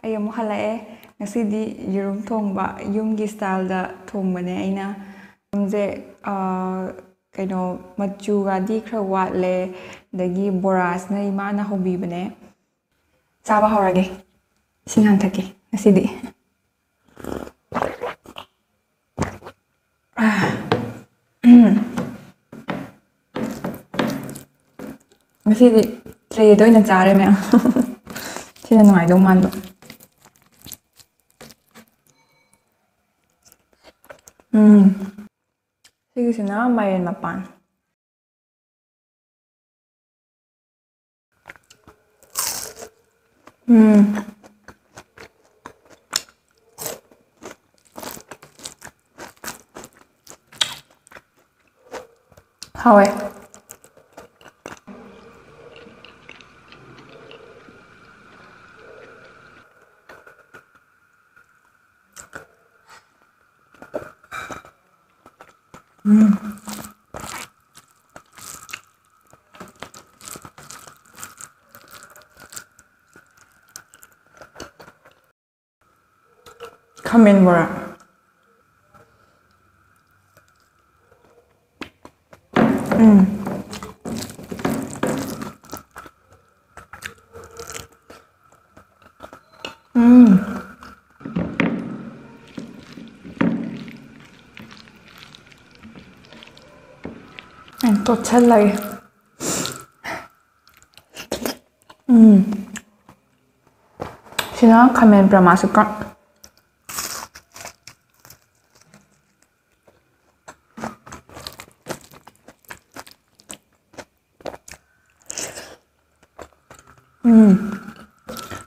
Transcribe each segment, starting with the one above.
ꯑꯩ ꯑꯃꯨꯛ ꯍꯜꯂꯛꯑꯦ ꯉꯁꯤꯗꯤ ꯌꯦꯔꯨꯝ ꯊꯣꯡꯕ ꯌꯨꯝꯒꯤ ꯁ꯭ꯇꯥꯏꯜꯗ ꯊꯣꯡꯕꯅꯦ ꯑꯩꯅ ꯌꯦꯔꯨꯝꯁꯦ ꯀꯩꯅꯣ ꯃꯆꯨꯒꯗꯤ ꯈꯔ ꯋꯥꯠꯂꯦ ꯑꯗꯒꯤ ꯕꯣꯔꯥꯁꯤꯅ ꯏꯃꯥꯅ ꯍꯧꯕꯤꯕꯅꯦ ꯆꯥꯕ ꯍꯧꯔꯒꯦ ꯏꯁꯤꯡ ꯍꯥꯟꯊꯛꯀꯦ ꯉꯁꯤꯗꯤ ꯉꯁꯤꯗꯤ ꯇ꯭ꯔꯦꯗ ꯑꯣꯏꯅ ꯆꯥꯔꯦ ꯃꯌꯥꯝ ꯁꯤꯅ ꯅꯨꯡꯉꯥꯏꯗꯧ ꯃꯥꯟꯕ ꯁꯤꯒꯤꯁꯤꯅ ꯃꯥꯏꯔꯦꯟ ꯃꯄꯥꯟ ꯍꯥꯎꯋꯦ ꯈꯥꯃꯦꯟ ꯕꯣꯔꯥ ꯇꯣꯠꯁꯜꯂꯒꯦ ꯁꯤꯅ ꯈꯥꯃꯦꯟ ꯄ꯭ꯔꯃꯥꯁꯤꯀꯥ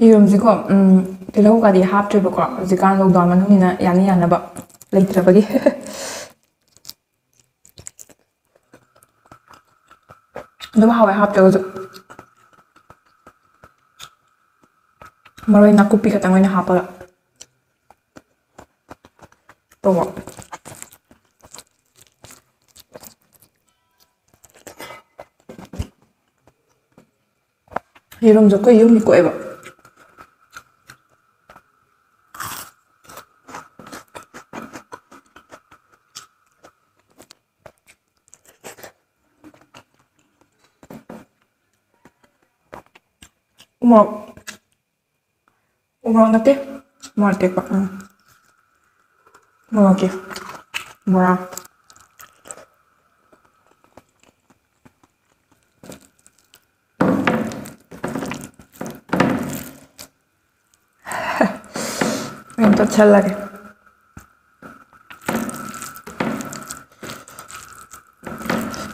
ꯌꯦꯔꯨꯝꯁꯤꯀꯣ ꯇꯤꯜꯍꯧꯒꯗꯤ ꯍꯥꯞꯇ꯭ꯔꯦꯕꯀꯣ ꯍꯧꯖꯤꯛꯀꯥꯟ ꯂꯣꯛꯗꯥꯎꯟ ꯃꯅꯨꯡꯅꯤꯅ ꯌꯥꯅ ꯌꯥꯅꯕ ꯂꯩꯇ꯭ꯔꯕꯒꯤ ꯑꯗꯨꯝ ꯍꯥꯎꯋꯦ ꯍꯥꯞꯇ꯭ꯔꯒꯁꯨ ꯃꯔꯣꯏ ꯅꯥꯀꯨꯞꯄꯤ ꯈꯛꯇꯪ ꯑꯣꯏꯅ ꯍꯥꯞꯄꯒ ꯇꯧꯕ ꯌꯦꯔꯨꯝꯁꯨ ꯑꯩꯈꯣꯏ ꯌꯨꯝꯒꯤ ꯀꯣꯛꯑꯦꯕ 우럭 nate 뭐 할까? 뭐 할게? 뭐야? 또 찰나게.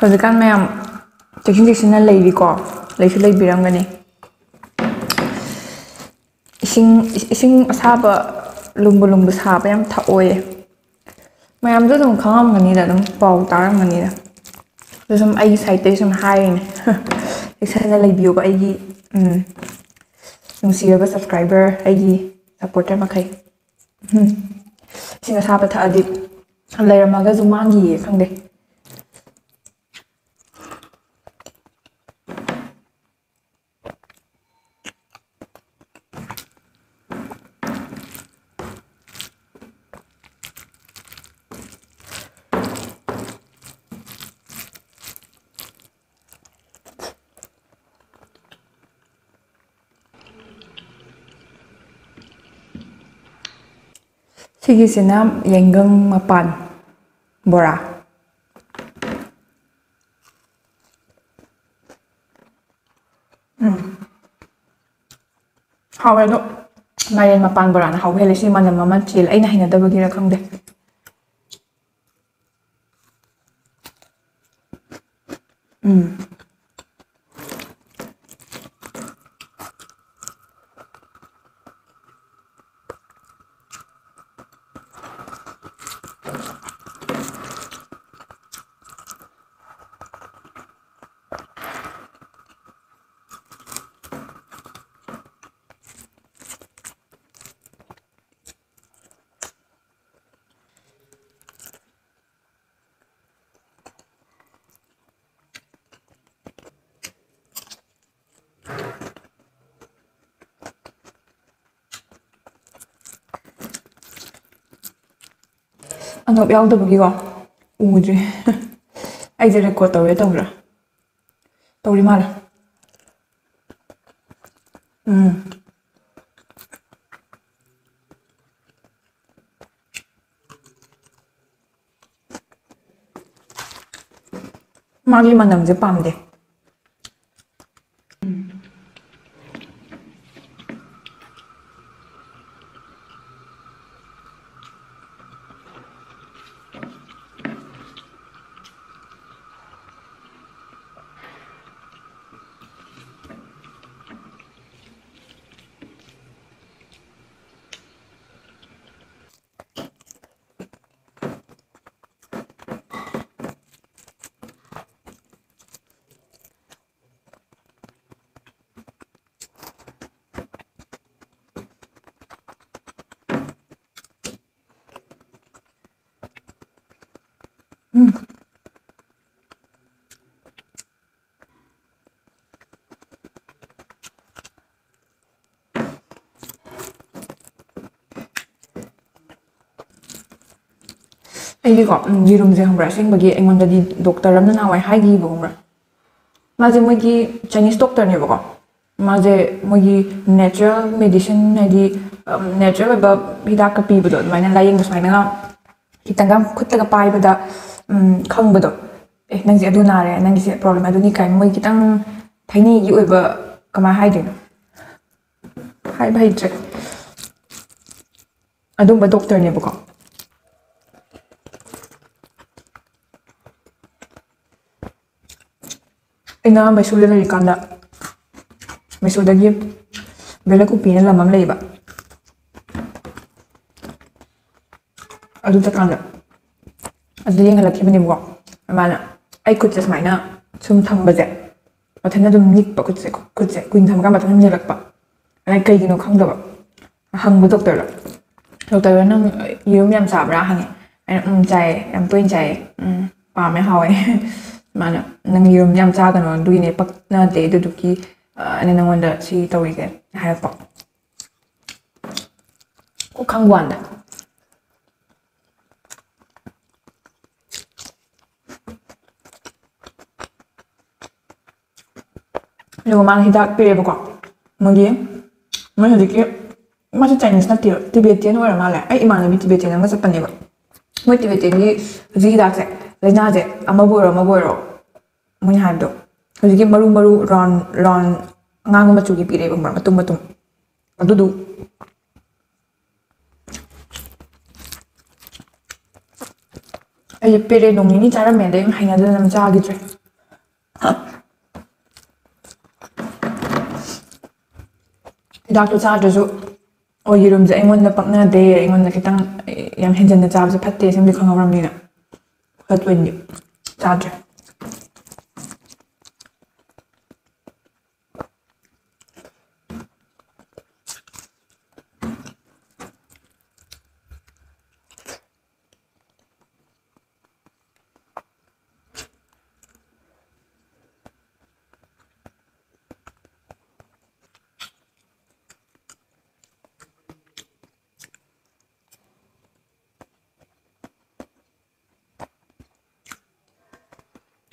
ꯍꯧꯖꯤꯛꯀꯥꯟ ꯃꯌꯥꯝ ꯆꯦꯛꯁꯤꯟꯅ ꯂꯩꯔꯤꯀꯣ ꯂꯩꯁꯨ ꯂꯩꯕꯤꯔꯝꯒꯅꯤ ꯏꯁꯤꯡ ꯑꯁꯥꯕ ꯂꯨꯝꯕꯨ ꯁꯥꯕ ꯌꯥꯝ ꯊꯛꯑꯣꯌꯦ ꯃꯌꯥꯝꯁꯨ ꯑꯗꯨꯝ ꯈꯪꯉꯝꯒꯅꯤꯗ ꯑꯗꯨꯝ ꯄꯥꯎ ꯇꯥꯔꯝꯒꯅꯤꯗ ꯑꯗꯨ ꯁꯨꯝ ꯑꯩꯒꯤ ꯁꯥꯏꯠꯇꯒꯤ ꯁꯨꯝ ꯍꯥꯏꯔꯤꯅꯦ ꯆꯦꯛꯁꯤꯟꯅ ꯂꯩꯕꯤꯌꯨꯕ ꯑꯩꯒꯤ ꯅꯨꯡꯁꯤꯔꯕ ꯁꯕꯁꯀ꯭ꯔꯥꯏꯕꯔ ꯑꯩꯒꯤ ꯁꯞꯄꯣꯔꯇꯔ ꯃꯈꯩ ꯏꯁꯤꯡ ꯑꯁꯥꯕ ꯊꯛꯑꯗꯤ ꯂꯩꯔꯝꯃꯒꯁꯨ ꯃꯥꯡꯈꯤꯌꯦ ꯈꯪꯗꯦ 시기시나 옌금 마판 뭐라 하we도 마yen 마판 보라나 하웨레 시 만남 마만 칠 아이나 하이나다버기라 칸데 ꯑꯅꯣꯞ ꯌꯥꯎꯗꯕꯒꯤꯀꯣ ꯎꯗ꯭ꯔꯤ ꯑꯩꯁꯦ ꯔꯦꯀꯣꯔꯠ ꯇꯧꯔꯦ ꯇꯧꯗ꯭ꯔꯥ ꯇꯧꯔꯤ ꯃꯥꯜꯂꯦ ꯃꯥꯒꯤ ꯃꯅꯝꯁꯦ ꯄꯥꯝꯗꯦ ꯑꯩꯗꯤꯀꯣ ꯌꯦꯔꯨꯝꯁꯦ ꯈꯪꯕ꯭ꯔꯥ ꯑꯁꯦꯡꯕꯒꯤ ꯑꯩꯉꯣꯟꯗꯗꯤ ꯗꯣꯛꯇꯔ ꯑꯃꯅ ꯅꯍꯥꯟꯋꯥꯏ ꯍꯥꯏꯈꯤꯕ ꯈꯪꯕ꯭ꯔꯥ ꯃꯥꯁꯦ ꯃꯣꯏꯒꯤ ꯆꯥꯏꯅꯤꯁ ꯗꯣꯛꯇꯔꯅꯦꯕꯀꯣ ꯃꯥꯁꯦ ꯃꯣꯏꯒꯤ ꯅꯦꯆꯔꯦꯜ ꯃꯦꯗꯤꯁꯤꯟ ꯍꯥꯏꯗꯤ ꯅꯦꯆꯔꯦꯜ ꯑꯣꯏꯕ ꯍꯤꯗꯥꯛꯀ ꯄꯤꯕꯗꯣ ꯑꯗꯨꯃꯥꯏꯅ ꯂꯥꯏꯌꯦꯡꯕ ꯁꯨꯃꯥꯏꯅ ꯈꯤꯇꯪꯒ ꯈꯨꯠꯇꯒ ꯄꯥꯏꯕꯗ ꯈꯪꯕꯗꯣ ꯑꯦ ꯅꯪꯁꯦ ꯑꯗꯨ ꯅꯥꯔꯦ ꯅꯪꯒꯤꯁꯦ ꯄ꯭ꯔꯣꯕ꯭ꯂꯦꯝ ꯑꯗꯨꯅꯤ ꯀꯥꯏꯅ ꯃꯣꯏ ꯈꯤꯇꯪ ꯊꯥꯏꯅꯒꯤ ꯑꯣꯏꯕ ꯀꯃꯥꯏꯅ ꯍꯥꯏꯗꯣꯏꯅꯣ ꯍꯥꯏꯕ ꯍꯩꯇ꯭ꯔꯦ ꯑꯗꯨꯝꯕ ꯗꯣꯛꯇꯔꯅꯦꯕꯀꯣ ꯑꯩꯅ ꯃꯩꯁꯨꯔꯗ ꯂꯩꯔꯤꯀꯥꯟꯗ ꯃꯩꯁꯨꯔꯗꯒꯤ ꯕꯦꯂꯀꯨꯞꯄꯤꯅ ꯂꯝ ꯑꯃ ꯂꯩꯌꯦꯕ ꯑꯗꯨ ꯆꯠꯀꯥꯟꯗ ꯑꯗꯨꯗ ꯌꯦꯡꯍꯜꯂꯛꯈꯤꯕꯅꯦꯕꯀꯣ ꯃꯥꯅ ꯑꯩ ꯈꯨꯠꯁꯦ ꯁꯨꯃꯥꯏꯅ ꯁꯨꯝ ꯊꯝꯕꯁꯦ ꯃꯊꯟꯇ ꯑꯗꯨꯝ ꯅꯤꯛꯄ ꯈꯨꯠꯁꯦ ꯀꯨꯏꯅ ꯊꯝꯃꯀꯥꯟꯗ ꯃꯊꯟꯇ ꯅꯤꯛꯂꯛꯄ ꯑꯗꯩ ꯀꯩꯒꯤꯅꯣ ꯈꯪꯗꯕ ꯍꯪꯕ ꯗꯣꯛꯇꯔꯗ ꯗꯣꯛꯇꯔꯗ ꯅꯪ ꯌꯦꯔꯨꯝ ꯌꯥꯝ ꯆꯥꯕ꯭ꯔꯥ ꯍꯪꯉꯦ ꯑꯩꯅ ꯆꯥꯏꯌꯦ ꯌꯥꯝ ꯇꯣꯏꯅ ꯆꯥꯏꯌꯦ ꯄꯥꯝꯃꯦ ꯍꯥꯎꯋꯦ ꯃꯥꯅ ꯅꯪ ꯌꯦꯔꯨꯝ ꯌꯥꯝ ꯆꯥꯒꯅꯣ ꯑꯗꯨꯒꯤꯅꯦ ꯄꯛꯅꯗꯦ ꯑꯗꯨꯗꯨꯒꯤ ꯑꯩꯅ ꯅꯪꯉꯣꯟꯗ ꯁꯤ ꯇꯧꯔꯤꯁꯦ ꯍꯥꯏꯔꯛꯄ ꯀꯣꯛ ꯈꯪꯕ ꯋꯥꯅꯤꯗ ꯑꯗꯨꯒ ꯃꯥꯅ ꯍꯤꯗꯥꯛ ꯄꯤꯔꯦꯕꯀꯣ ꯃꯣꯏ ꯍꯧꯖꯤꯛꯀꯤ ꯃꯥꯁꯦ ꯆꯥꯏꯅꯤꯁ ꯅꯠꯇꯦꯕ ꯇꯤꯕꯦꯇꯤꯌꯟ ꯑꯣꯏꯔ ꯃꯥꯜꯂꯦ ꯑꯩ ꯏꯃꯥꯟꯅꯕꯤ ꯇꯤꯕꯦꯇꯤꯌꯟ ꯑꯃ ꯆꯠꯄꯅꯦꯕ ꯃꯣꯏ ꯇꯤꯕꯦꯇꯤꯌꯟꯒꯤ ꯍꯧꯖꯤꯛ ꯍꯤꯗꯥꯛꯁꯦ ꯂꯥꯏꯅꯥꯁꯦ ꯑꯃꯕꯨ ꯑꯣꯏꯔꯣ ꯃꯣꯏꯅ ꯍꯥꯏꯕꯗꯣ ꯍꯧꯖꯤꯛꯀꯤ ꯃꯔꯨ ꯔꯥꯎꯟ ꯑꯉꯥꯡꯕ ꯃꯆꯨꯒꯤ ꯄꯤꯔꯦꯕ ꯃꯇꯨꯝ ꯑꯗꯨꯗꯨ ꯑꯩꯁꯦ ꯄꯦꯔꯦ ꯅꯣꯡ ꯅꯤꯅꯤ ꯆꯥꯔꯝꯃꯦ ꯑꯗꯩ ꯍꯩꯅꯗꯅ ꯑꯗꯨꯝ ꯆꯥꯈꯤꯗ꯭ꯔꯦ ꯍꯤꯗꯥꯛꯇꯣ ꯆꯥꯗ꯭ꯔꯁꯨ ꯑꯣ ꯌꯦꯔꯨꯝꯁꯦ ꯑꯩꯉꯣꯟꯗ ꯄꯛꯅꯗꯦ ꯑꯩꯉꯣꯟꯗ ꯈꯤꯇꯪ ꯌꯥꯝ ꯍꯦꯟꯖꯟꯅ ꯆꯥꯕꯁꯦ ꯐꯠꯇꯦ ꯁꯤꯃꯗꯤ ꯈꯪꯍꯧꯔꯕꯅꯤꯅ ꯐꯠꯇꯣꯏꯅꯤ ꯆꯥꯗ꯭ꯔꯦ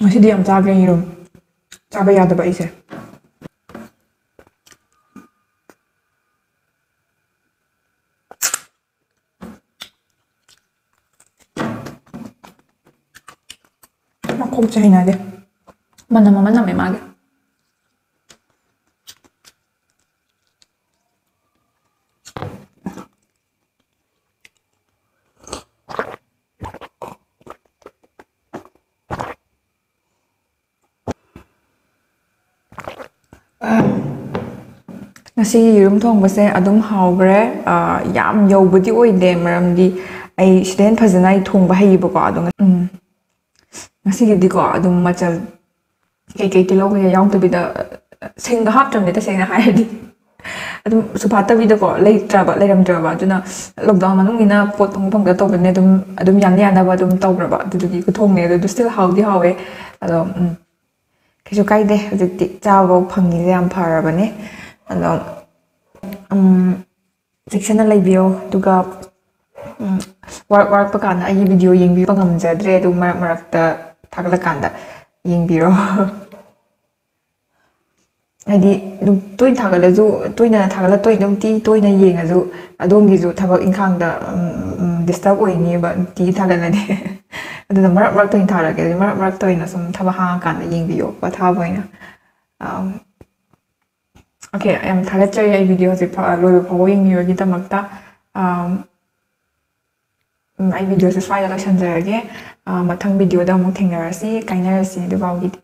ꯉꯁꯤꯗꯤ ꯌꯥꯝ ꯆꯥꯈ꯭ꯔꯦ ꯌꯦꯔꯨꯝ ꯆꯥꯕ ꯌꯥꯗꯕ ꯑꯩꯁꯦ ꯃꯈꯣꯛꯁꯦ ꯍꯩꯅꯗꯦ ꯃꯅꯝ ꯑꯃ ꯅꯝꯃꯦ ꯃꯥꯒꯤ ꯉꯁꯤꯒꯤ ꯌꯦꯔꯨꯝ ꯊꯣꯡꯕꯁꯦ ꯑꯗꯨꯝ ꯍꯥꯎꯈ꯭ꯔꯦ ꯌꯥꯝ ꯌꯧꯕꯗꯤ ꯑꯣꯏꯗꯦ ꯃꯔꯝꯗꯤ ꯑꯩ ꯁꯤꯗ ꯍꯦꯟꯅ ꯐꯖꯅ ꯑꯩ ꯊꯣꯡꯕ ꯍꯩꯌꯦꯕꯀꯣ ꯑꯗꯣ ꯉꯁꯤꯒꯤꯗꯤꯀꯣ ꯑꯗꯨꯝ ꯃꯆꯜ ꯀꯩꯀꯩ ꯇꯤꯜꯍꯧ ꯀꯩꯀꯩ ꯌꯥꯎꯗꯕꯤꯗ ꯁꯤꯡꯒ ꯍꯥꯞꯇ꯭ꯔꯕꯅꯦ ꯇꯁꯦꯡꯅ ꯍꯥꯏꯔꯗꯤ ꯑꯗꯨꯝ ꯁꯨꯐꯥꯠꯇꯕꯤꯗꯀꯣ ꯂꯩꯔꯝꯗ꯭ꯔꯕ ꯑꯗꯨꯅ ꯂꯣꯛꯗꯥꯎꯟ ꯃꯅꯨꯡꯅꯤꯅ ꯄꯣꯠ ꯐꯪꯗ ꯇꯧꯕꯅꯦ ꯑꯗꯨꯝ ꯌꯥꯅꯕ ꯑꯗꯨꯝ ꯇꯧꯈ꯭ꯔꯕ ꯑꯗꯨꯗꯨꯒꯤ ꯈꯨꯊꯣꯡꯅꯦ ꯑꯗꯨ ꯁ꯭ꯇꯤꯜ ꯍꯥꯎꯗꯤ ꯍꯥꯎꯋꯦ ꯑꯗꯣ ꯀꯩꯁꯨ ꯀꯥꯏꯗꯦ ꯍꯧꯖꯤꯛꯇꯤ ꯆꯥꯕꯐꯥꯎ ꯐꯪꯉꯤꯁꯦ ꯌꯥꯝ ꯐꯔꯕꯅꯦ ꯑꯗꯣ ꯆꯦꯛꯁꯤꯟꯅ ꯂꯩꯕꯤꯌꯣ ꯑꯗꯨꯒ ꯋꯥꯔꯛꯄ ꯀꯥꯟꯗ ꯑꯩꯒꯤ ꯚꯤꯗꯤꯑꯣ ꯌꯦꯡꯕꯤꯕ ꯉꯝꯖꯗ꯭ꯔꯦ ꯑꯗꯨ ꯃꯔꯛ ꯃꯔꯛꯇ ꯊꯥꯒꯠꯂꯀꯥꯟꯗ ꯌꯦꯡꯕꯤꯔꯣ ꯍꯥꯏꯗꯤ ꯑꯗꯨꯝ ꯇꯣꯏꯅ ꯊꯥꯒꯠꯂꯁꯨ ꯇꯣꯏꯅ ꯊꯥꯒꯠꯂ ꯇꯣꯏꯅ ꯌꯦꯡꯉꯁꯨ ꯑꯗꯣꯝꯒꯤꯁꯨ ꯊꯕꯛ ꯏꯪꯈꯥꯡꯗ ꯗꯤꯁꯇꯔꯕ ꯑꯣꯏꯅꯤꯕ ꯅꯨꯡꯇꯤꯒꯤ ꯊꯥꯒꯠꯂꯗꯤ ꯑꯗꯨꯅ ꯃꯔꯛ ꯃꯔꯛꯇ ꯑꯣꯏꯅ ꯊꯥꯔꯛꯀꯦ ꯑꯗꯨꯗꯤ ꯃꯔꯛ ꯃꯔꯛꯇ ꯑꯣꯏꯅ ꯁꯨꯝ ꯊꯕꯛ ꯍꯥꯡꯉꯀꯥꯟꯗ ꯌꯦꯡꯕꯤꯌꯣ ꯄꯣꯊꯥꯕ ꯑꯣꯏꯅ ꯑꯣꯀꯦ ꯌꯥꯝ ꯊꯥꯒꯠꯆꯔꯤ ꯑꯩ ꯚꯤꯗꯤꯑꯣ ꯍꯧꯖꯤꯛ ꯂꯣꯏꯕ ꯐꯥꯎꯕ ꯌꯦꯡꯕꯤꯕꯒꯤꯗꯃꯛꯇ ꯑꯩ ꯚꯤꯗꯤꯑꯣꯁꯦ ꯁ꯭ꯋꯥꯏꯗ ꯂꯣꯏꯁꯤꯟꯖꯔꯒꯦ ꯃꯊꯪ ꯚꯤꯗꯤꯑꯣꯗ ꯑꯃꯨꯛ ꯊꯦꯡꯅꯔꯁꯤ ꯀꯥꯏꯅꯔꯁꯤ ꯑꯗꯨꯐꯥꯎꯒꯤꯗꯤ